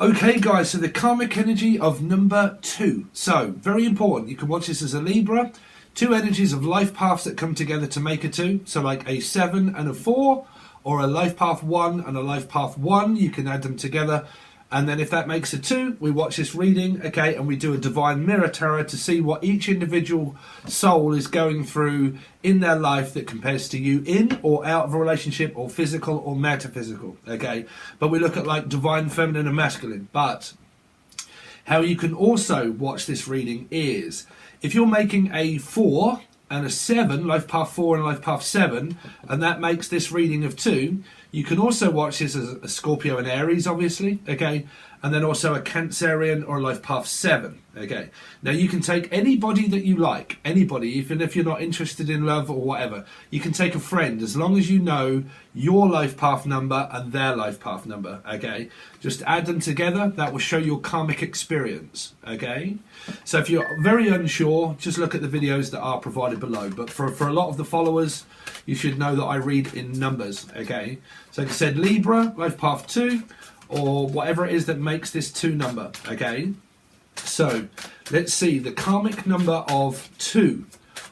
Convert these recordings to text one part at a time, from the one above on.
Okay guys, so the karmic energy of number 2. So, very important. You can watch this as a Libra. Two energies of life paths that come together to make a 2. So like a 7 and a 4, or a life path 1 and a life path 1. You can add them together. And then if that makes a 2, we watch this reading, okay, and we do a divine mirror tarot to see what each individual soul is going through in their life that compares to you in or out of a relationship, or physical or metaphysical, okay. But we look at like divine feminine and masculine. But how you can also watch this reading is if you're making a 4 and a 7, life path 4 and life path 7, and that makes this reading of 2, you can also watch this as a Scorpio and Aries, obviously, okay, and then also a Cancerian or a life path 7, okay. Now you can take anybody that you like, anybody, even if you're not interested in love or whatever. You can take a friend as long as you know your life path number and their life path number, okay. Just add them together. That will show your karmic experience, okay. So if you're very unsure, just look at the videos that are provided below. But for a lot of the followers, you should know that I read in numbers, okay. So like I said, Libra, life path 2, or whatever it is that makes this 2 number, okay. So let's see the karmic number of 2.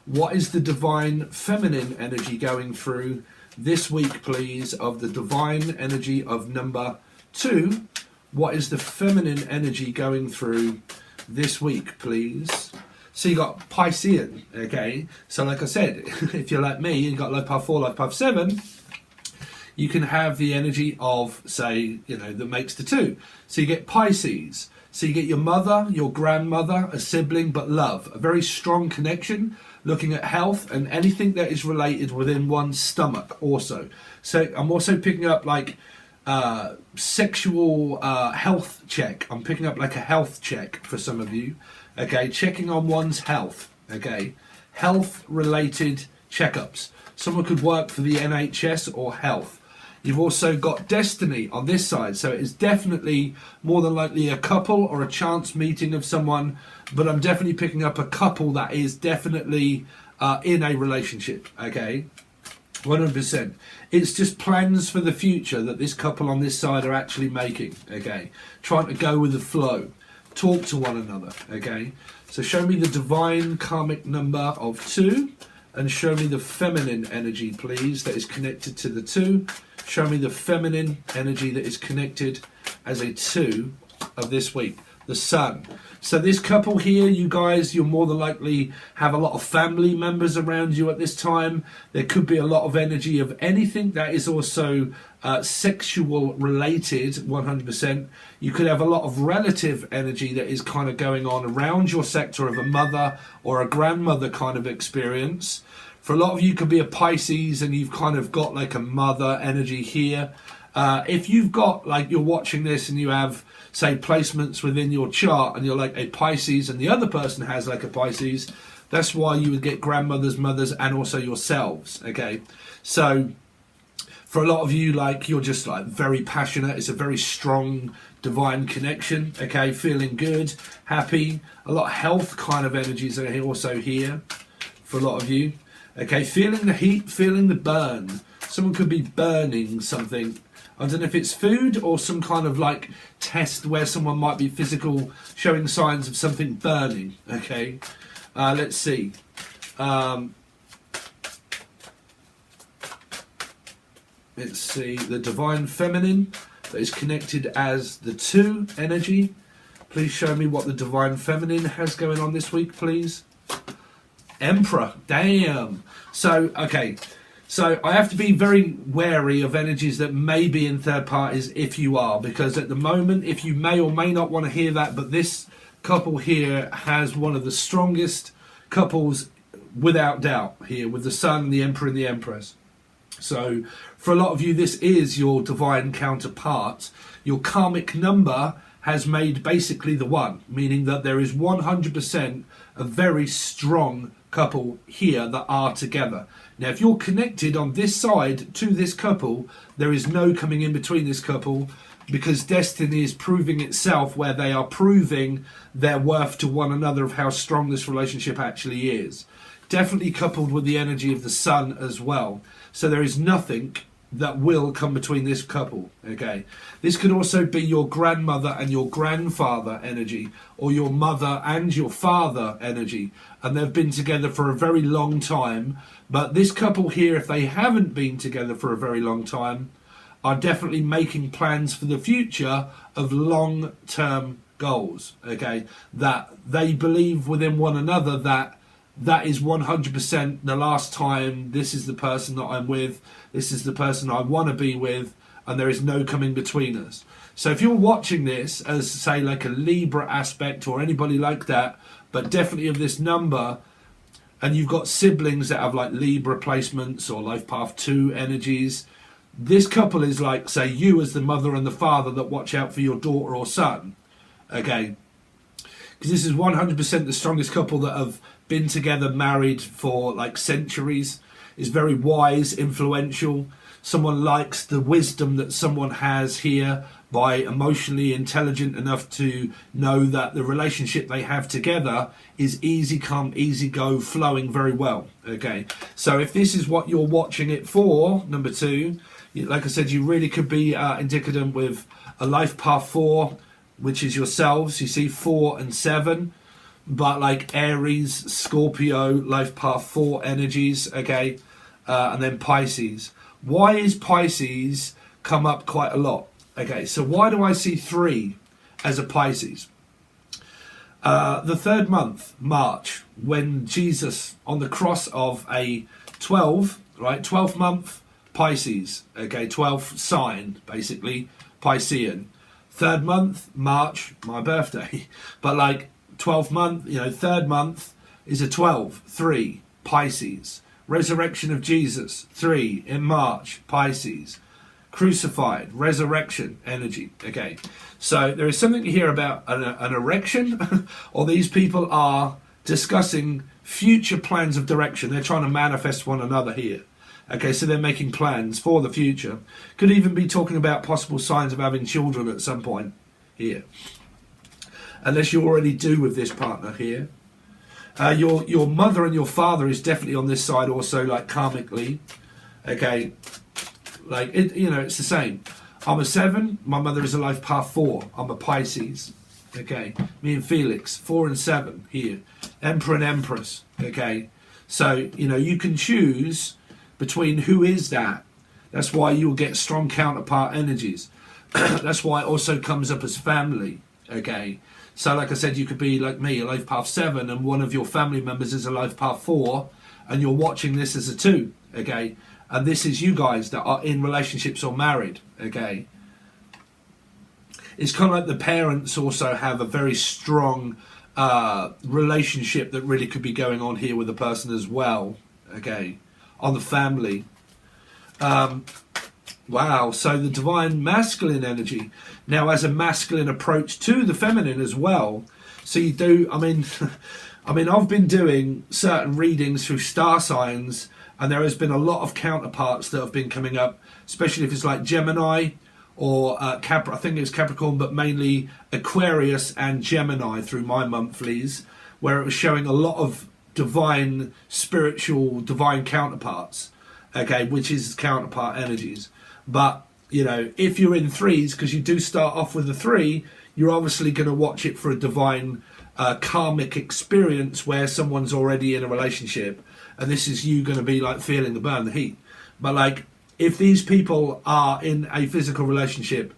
What is the divine feminine energy going through this week, please, of the divine energy of number 2? What is the feminine energy going through this week, please? So you got Piscean, okay. So like I said, if you're like me, you got life path 4, life path 7. You can have the energy of, say, you know, that makes the 2. So you get Pisces. So you get your mother, your grandmother, a sibling, but love. A very strong connection, looking at health and anything that is related within one's stomach also. So I'm also picking up like sexual health check. I'm picking up like a health check for some of you. Okay, checking on one's health. Okay, health-related checkups. Someone could work for the NHS or health. You've also got destiny on this side, so it is definitely more than likely a couple or a chance meeting of someone, but I'm definitely picking up a couple that is definitely in a relationship, okay? 100%. It's just plans for the future that this couple on this side are actually making, okay? Trying to go with the flow. Talk to one another, okay? So show me the divine karmic number of 2. And show me the feminine energy, please, that is connected to the 2. Show me the feminine energy that is connected as a 2 of this week. The Sun. So this couple here, you guys, you'll more than likely have a lot of family members around you at this time. There could be a lot of energy of anything that is also sexual related, 100%. You could have a lot of relative energy that is kind of going on around your sector of a mother or a grandmother kind of experience. For a lot of you, could be a Pisces and you've kind of got like a mother energy here. If you've got, like, you're watching this and you have, say, placements within your chart and you're like a Pisces and the other person has like a Pisces, that's why you would get grandmothers, mothers, and also yourselves, okay? So for a lot of you, like, you're just like very passionate. It's a very strong divine connection, okay? Feeling good, happy. A lot of health kind of energies are also here for a lot of you, okay? Feeling the heat, feeling the burn. Someone could be burning something. I don't know if it's food or some kind of like test where someone might be showing signs of something burning, okay? Let's see. Let's see, the divine feminine that is connected as the 2 energy. Please show me what the divine feminine has going on this week, please. Emperor, damn. So, okay. So I have to be very wary of energies that may be in third parties if you are, because at the moment, if you may or may not want to hear that, but this couple here has one of the strongest couples without doubt here with the Sun, the Emperor and the Empress. So for a lot of you, this is your divine counterpart. Your karmic number has made basically the 1, meaning that there is 100% a very strong couple here that are together. Now, if you're connected on this side to this couple, there is no coming in between this couple, because destiny is proving itself where they are proving their worth to one another of how strong this relationship actually is. Definitely coupled with the energy of the Sun as well. So there is nothing that will come between this couple. Okay, this could also be your grandmother and your grandfather energy, or your mother and your father energy, and they've been together for a very long time. But this couple here, if they haven't been together for a very long time, are definitely making plans for the future of long-term goals. Okay, that they believe within one another that is 100% the last time. This is the person that I'm with. This is the person I want to be with, and there is no coming between us. So if you're watching this as, say, like a Libra aspect or anybody like that, but definitely of this number, and you've got siblings that have like Libra placements or life path 2 energies, this couple is like, say, you as the mother and the father that watch out for your daughter or son. Okay, because this is 100% the strongest couple that have been together, married for like centuries, is very wise, influential. Someone likes the wisdom that someone has here, by emotionally intelligent enough to know that the relationship they have together is easy come, easy go, flowing very well. Okay, so if this is what you're watching it for, number 2, like I said, you really could be indicative with a life path 4, which is yourselves. You see 4 and 7, but like Aries, Scorpio, life path 4 energies. Okay, and then Pisces. Why is Pisces come up quite a lot? Okay, so why do I see 3 as a Pisces? The 3rd month, March, when Jesus on the cross of a 12, right, 12th month, Pisces, okay, 12th sign, basically, Piscean. 3rd month, March, my birthday, but like 12th month, 3rd month is a 12, 3, Pisces. Resurrection of Jesus, 3 in March, Pisces. Crucified, resurrection energy. Okay, so there is something here about an erection, or these people are discussing future plans of direction. They're trying to manifest one another here. Okay, so they're making plans for the future. Could even be talking about possible signs of having children at some point here, unless you already do with this partner here. Your mother and your father is definitely on this side also, like karmically. Okay, like it, it's the same. I'm a 7. My mother is a life path 4. I'm a Pisces. Okay, me and Felix, 4 and 7 here. Emperor and Empress. Okay, so you can choose between who is that. That's why you'll get strong counterpart energies. That's why it also comes up as family. Okay, so like I said, you could be like me, a life path 7, and one of your family members is a life path 4, and you're watching this as a 2. Okay, and this is you guys that are in relationships or married. Okay, it's kind of like the parents also have a very strong relationship that really could be going on here with the person as well. Okay, on the family. Wow, so the divine masculine energy now has a masculine approach to the feminine as well. So you do, I mean I've been doing certain readings through star signs, and there has been a lot of counterparts that have been coming up, especially if it's like Gemini or I think it's Capricorn, but mainly Aquarius and Gemini through my monthlies, where it was showing a lot of divine, spiritual, divine counterparts, okay, which is counterpart energies. But, if you're in 3s, because you do start off with a 3, you're obviously going to watch it for a divine karmic experience where someone's already in a relationship, and this is you going to be like feeling the burn, the heat. But like, if these people are in a physical relationship,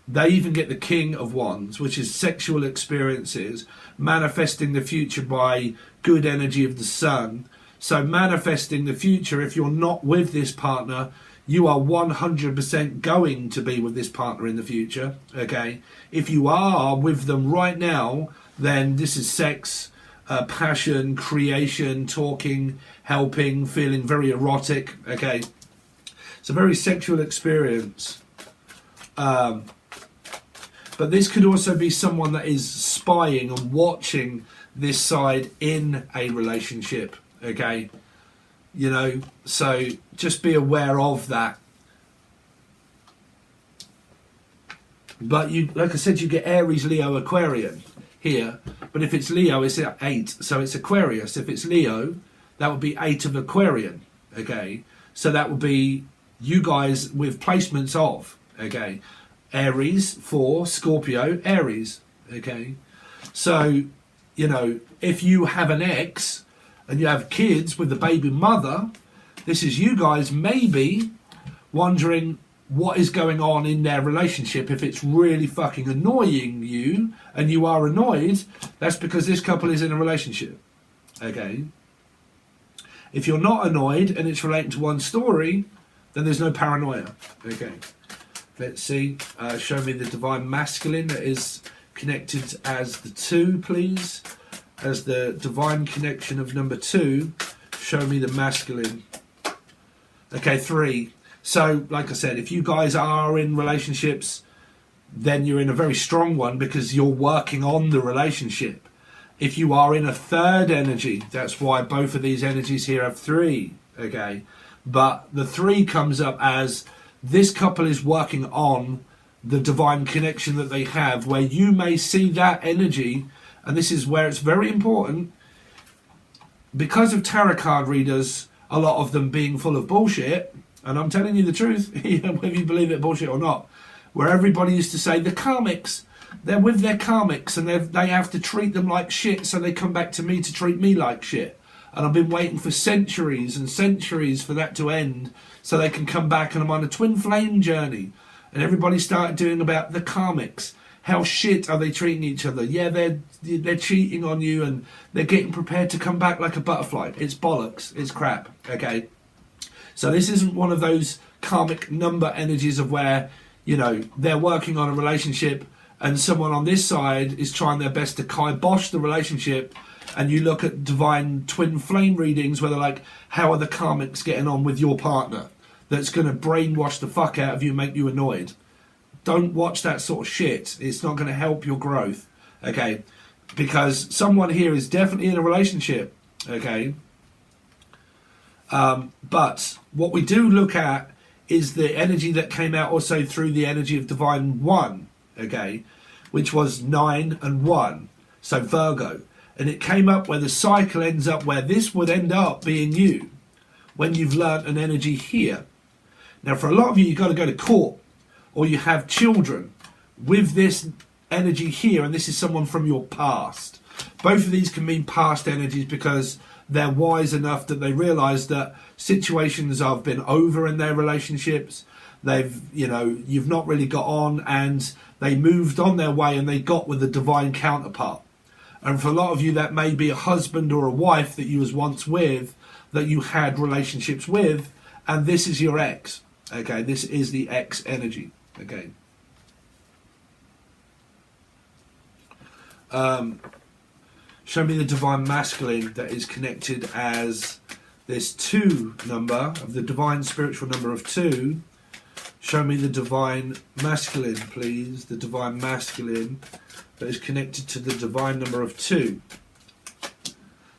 they even get the King of Wands, which is sexual experiences, manifesting the future by good energy of the sun. So manifesting the future, if you're not with this partner, you are 100% going to be with this partner in the future. Okay, if you are with them right now, then this is sex, passion, creation, talking, helping, feeling very erotic. Okay, it's a very sexual experience. But this could also be someone that is spying and watching this side in a relationship. Okay, so just be aware of that. But you, like I said, you get Aries, Leo, Aquarian here. But if it's Leo, it's at 8, so it's Aquarius. If it's Leo, that would be 8 of Aquarian. Okay, so that would be you guys with placements of, okay, Aries for Scorpio, Aries, okay. So, you know, if you have an ex and you have kids with the baby mother, this is you guys maybe wondering what is going on in their relationship. If it's really fucking annoying you and you are annoyed, that's because this couple is in a relationship, okay. If you're not annoyed and it's relating to one story, then there's no paranoia, okay. Let's see, show me the divine masculine that is connected as the 2, please. As the divine connection of number 2, show me the masculine. Okay, 3. So, like I said, if you guys are in relationships, then you're in a very strong one because you're working on the relationship. If you are in a 3rd energy, that's why both of these energies here have 3, okay? But the 3 comes up as this couple is working on the divine connection that they have, where you may see that energy, and this is where it's very important, because of tarot card readers, a lot of them being full of bullshit, and I'm telling you the truth, whether you believe it bullshit or not, where everybody used to say the karmics, they're with their karmics and they have to treat them like shit, so they come back to me to treat me like shit. And I've been waiting for centuries and centuries for that to end so they can come back, and I'm on a twin flame journey. And everybody started doing about the karmics. How shit are they treating each other? Yeah, they're cheating on you and they're getting prepared to come back like a butterfly. It's bollocks. It's crap. Okay. So this isn't one of those karmic number energies of where, you know, they're working on a relationship and someone on this side is trying their best to kibosh the relationship, and you look at divine twin flame readings where they're like, how are the karmics getting on with your partner? That's going to brainwash the fuck out of you and make you annoyed. Don't watch that sort of shit. It's not going to help your growth, okay? Because someone here is definitely in a relationship, okay? But what we do look at is the energy that came out also through the energy of Divine 1, okay? Which was 9 and 1, so Virgo. And it came up where the cycle ends up where this would end up being you when you've learnt an energy here. Now, for a lot of you, you've got to go to court, or you have children with this energy here, and this is someone from your past. Both of these can mean past energies because they're wise enough that they realise that situations have been over in their relationships. They've, you know, you've not really got on, and they moved on their way and they got with a divine counterpart. And for a lot of you, that may be a husband or a wife that you was once with, that you had relationships with, and this is your ex. Okay, this is the ex energy. Okay. Show me the divine masculine that is connected as this 2 number of the divine spiritual number of 2. Show me the divine masculine, please. The divine masculine that is connected to the divine number of 2.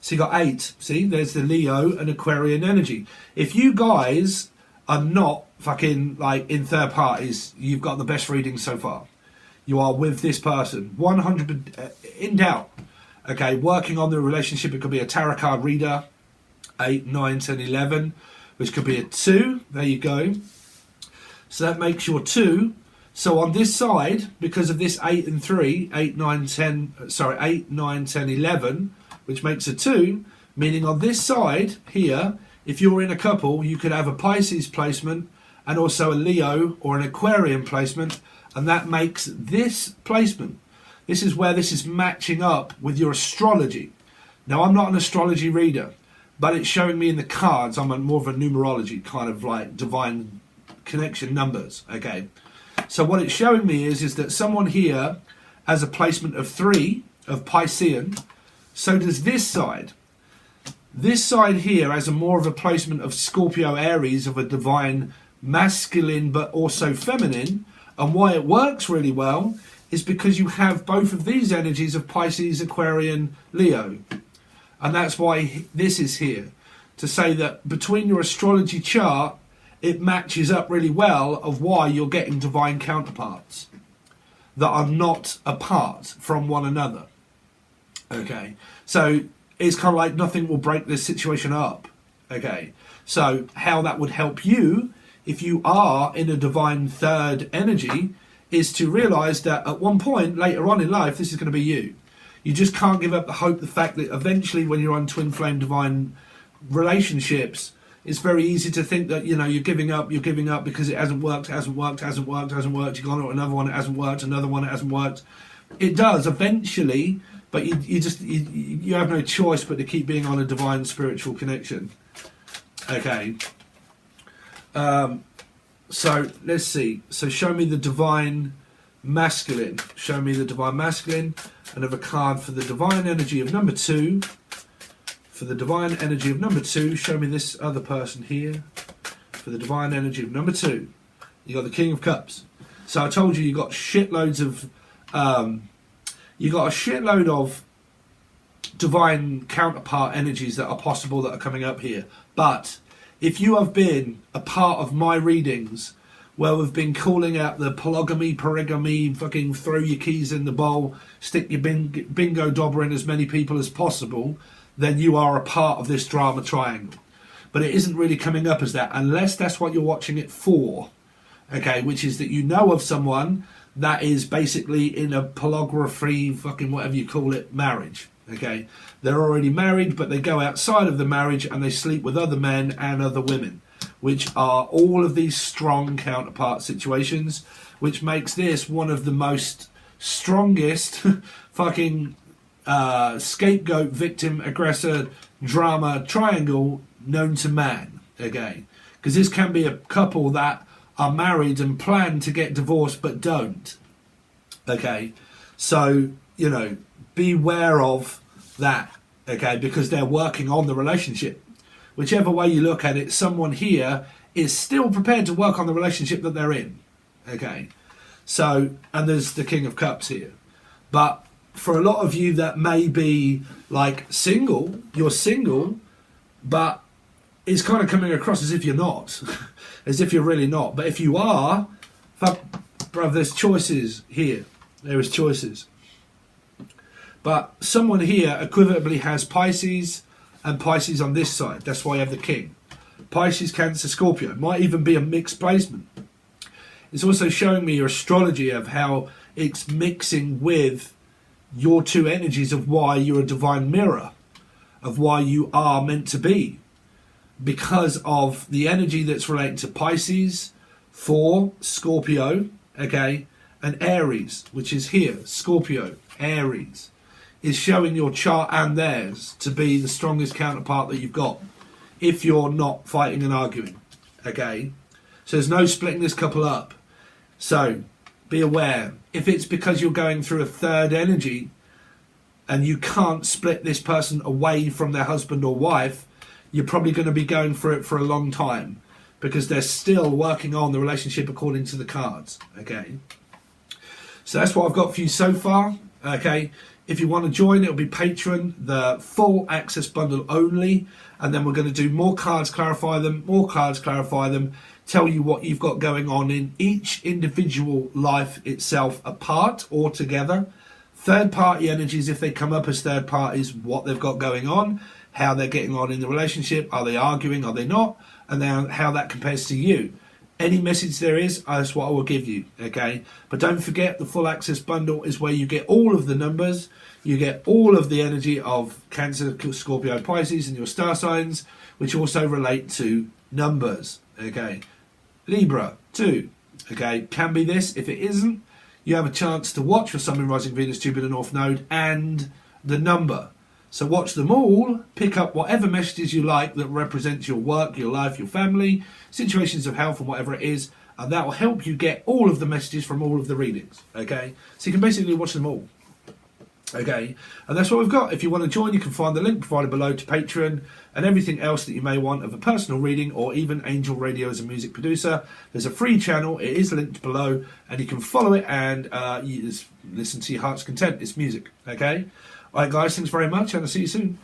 So you got 8. See, there's the Leo and Aquarian energy. If you guys are not fucking like in third parties, you've got the best reading so far. You are with this person, 100% in doubt. Okay, working on the relationship. It could be a tarot card reader, 8, 9, 10, 11, which could be a 2. There you go. So that makes your 2. So on this side, because of this 8 and 3, 8, 9, 10, 11, which makes a 2, meaning on this side here, if you're in a couple, you could have a Pisces placement and also a Leo or an Aquarian placement, and that makes this placement. This is where this is matching up with your astrology. Now, I'm not an astrology reader, but it's showing me in the cards. I'm more of a numerology, kind of like divine connection numbers, okay? So what it's showing me is that someone here has a placement of 3 of Piscean. So does this side. This side here has a more of a placement of Scorpio Aries, of a divine masculine but also feminine. And why it works really well is because you have both of these energies of Pisces, Aquarian, Leo. And that's why this is here. To say that between your astrology chart, it matches up really well of why you're getting divine counterparts that are not apart from one another. Okay, so it's kind of like nothing will break this situation up. Okay, so how that would help you if you are in a divine third energy, is to realise that at one point later on in life, this is going to be you. You just can't give up the hope, the fact that eventually when you're on twin flame divine relationships, it's very easy to think that, you know, you're giving up because it hasn't worked. You've gone on to another one, it hasn't worked, another one, it hasn't worked. It does eventually, but you have no choice but to keep being on a divine spiritual connection. Okay. So let's see. So show me the divine masculine. Show me the divine masculine. Another card for the divine energy of number 2. For the divine energy of number 2, show me this other person here. For the divine energy of number 2, you got the King of Cups. So I told you got shitloads of divine counterpart energies that are possible that are coming up here. But if you have been a part of my readings where we've been calling out the polygamy, fucking throw your keys in the bowl, stick your bingo dobber in as many people as possible, then you are a part of this drama triangle. But it isn't really coming up as that, unless that's what you're watching it for. Okay, which is that you know of someone that is basically in a polygamy, fucking whatever you call it, marriage. Okay, they're already married, but they go outside of the marriage and they sleep with other men and other women, which are all of these strong counterpart situations, which makes this one of the most strongest fucking scapegoat, victim, aggressor, drama triangle known to man. Okay, because this can be a couple that are married and plan to get divorced but don't. Okay, so, you know, beware of that. Okay, because they're working on the relationship. Whichever way you look at it, someone here is still prepared to work on the relationship that they're in. Okay, so, and there's the King of Cups here. But for a lot of you that may be like single, you're single, but it's kind of coming across as if you're not, as if you're really not. But if you are, bruv, there's choices here. There is choices. But someone here equivalently has Pisces and Pisces on this side. That's why you have the King. Pisces, Cancer, Scorpio. Might even be a mixed placement. It's also showing me your astrology of how it's mixing with your two energies of why you're a divine mirror, of why you are meant to be. Because of the energy that's related to Pisces, for Scorpio, okay, and Aries, which is here, Scorpio, Aries, is showing your chart and theirs to be the strongest counterpart that you've got, if you're not fighting and arguing, okay? So there's no splitting this couple up. So be aware, if it's because you're going through a third energy and you can't split this person away from their husband or wife, you're probably going to be going through it for a long time, because they're still working on the relationship according to the cards, okay? So that's what I've got for you so far, okay? If you want to join, it'll be Patron, the full access bundle only, and then we're going to do more cards, clarify them, tell you what you've got going on in each individual life itself, apart or together. Third party energies, if they come up as third parties, what they've got going on, how they're getting on in the relationship, are they arguing, are they not, and then how that compares to you. Any message there is, that's what I will give you, okay? But don't forget, the full access bundle is where you get all of the numbers, you get all of the energy of Cancer, Scorpio, Pisces and your star signs, which also relate to numbers, okay? Libra, too, okay? Can be this. If it isn't, you have a chance to watch for Sun, Moon, Rising, Venus, Jupiter, North Node, and the number. So watch them all, pick up whatever messages you like that represents your work, your life, your family, situations of health and whatever it is, and that will help you get all of the messages from all of the readings, okay? So you can basically watch them all, okay? And that's what we've got. If you want to join, you can find the link provided below to Patreon and everything else that you may want of a personal reading, or even Angel Radio as a music producer. There's a free channel, it is linked below, and you can follow it and you just listen to your heart's content. It's music, okay? Alright guys, thanks very much, and I'll see you soon.